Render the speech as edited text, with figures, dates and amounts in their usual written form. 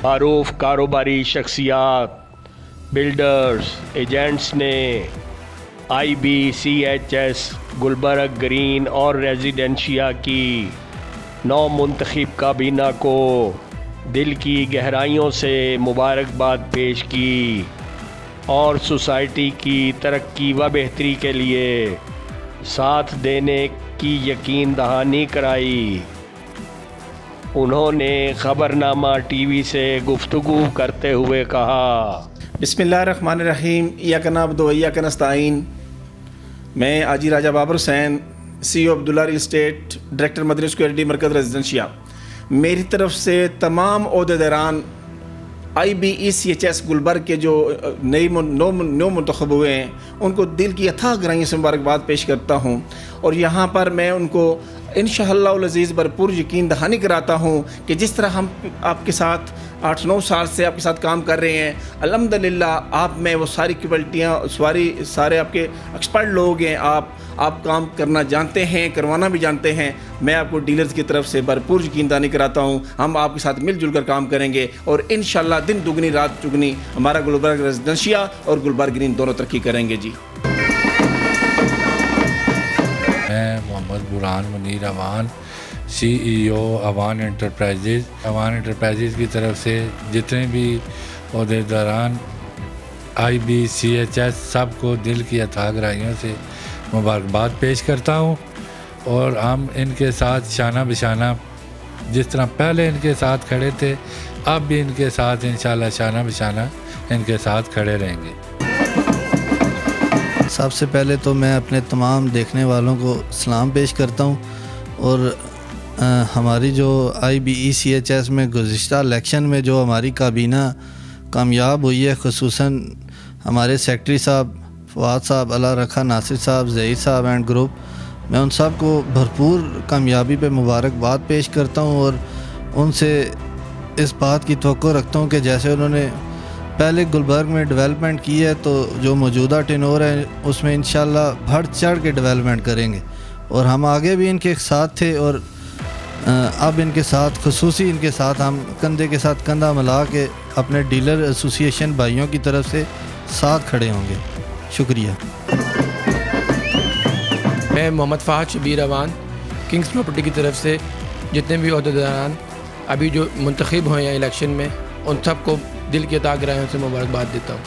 मारूफ कारोबारी शख्सियात, builders, agents ने IBCHS Gulberg green और रेजिडेंशिया की नौ मुंतखब काबीना को दिल की गहराइयों से मुबारकबाद पेश की और सोसाइटी की तरक्की व बेहतरी के लिए साथ देने की यकीन दहानी कराई। उन्होंने ख़बरनामा TV से गुफ्तगू करते हुए कहा, बिस्मिल्लाहिर्रहमानिर्रहीम, इय्याक नअब्दु व इय्याक नस्तईन। मैं आजी Raja Babar Hussain, CEO Abdullah real estate, director Madani security Markaz Residencia, मेरी तरफ से तमाम ओहदेदारान IBCHS गुलबर्ग के जो नौ मुंतखब हुए हैं उनको दिल की अथाह गहराइयों से मुबारकबाद पेश करता हूँ। और यहाँ पर मैं उनको इंशाअल्लाह अज़ीज़ भरपूर यकीन दहानी कराता हूँ कि जिस तरह हम आपके साथ 8-9 साल से आपके साथ काम कर रहे हैं, अल्हम्दुलिल्लाह आप में वो सारी क्वालिटियाँ सारे आपके एक्सपर्ट लोग हैं। आप काम करना जानते हैं, करवाना भी जानते हैं। मैं आपको डीलर्स की तरफ से भरपूर यकीन दहानी कराता हूँ। हम आपके साथ मिलजुल कर काम करेंगे और इंशाअल्लाह दिन दुगनी रात चुगनी हमारा गुलबर्ग रेजिडेंशिया और गुलबर्ग ग्रीन दोनों तरक्की करेंगे जी। मैं Mohammad Burhan Munir Awan, CEO Awan enterprises. Awan enterprises की तरफ से जितने भी ओहदेदारान IBCHS सबको दिल की अथाह गहराइयों से मुबारकबाद पेश करता हूँ। और हम इनके साथ शाना बिशाना जिस तरह पहले इनके साथ खड़े थे, अब भी इनके साथ इंशाल्लाह शाना बिशाना इनके साथ खड़े रहेंगे। सबसे पहले तो मैं अपने तमाम देखने वालों को सलाम पेश करता हूँ। और हमारी जो IBCHS में गुज़िश्ता इलेक्शन में जो हमारी काबीना कामयाब हुई है, ख़ुसूसन हमारे सेक्रेटरी साहब फवाद साहब, अल्लाह रखा, नासिर साहब, ज़हीर साहब एंड ग्रुप, मैं उन सब को भरपूर कामयाबी पे मुबारकबाद पेश करता हूँ। और उनसे इस बात की तवक्को रखता हूँ कि जैसे उन्होंने पहले गुलबर्ग में डेवलपमेंट की है तो जो मौजूदा टेनोर है उसमें इंशाल्लाह बढ़ चढ़ के डेवलपमेंट करेंगे। और हम आगे भी इनके साथ थे और अब इनके साथ खुसूसी इनके साथ हम कंधे के साथ कंधा मिला के अपने डीलर एसोसिएशन भाइयों की तरफ से साथ खड़े होंगे। शुक्रिया। मैं मोहम्मद फ़ाहद शबीर अवान, किंग्स प्रॉपर्टी की तरफ से जितने भी ओहदेदारान अभी जो मुंतखब हुए हैं इलेक्शन में, उन सब को दिल की अता गहराइयों से मुबारकबाद देता हूँ।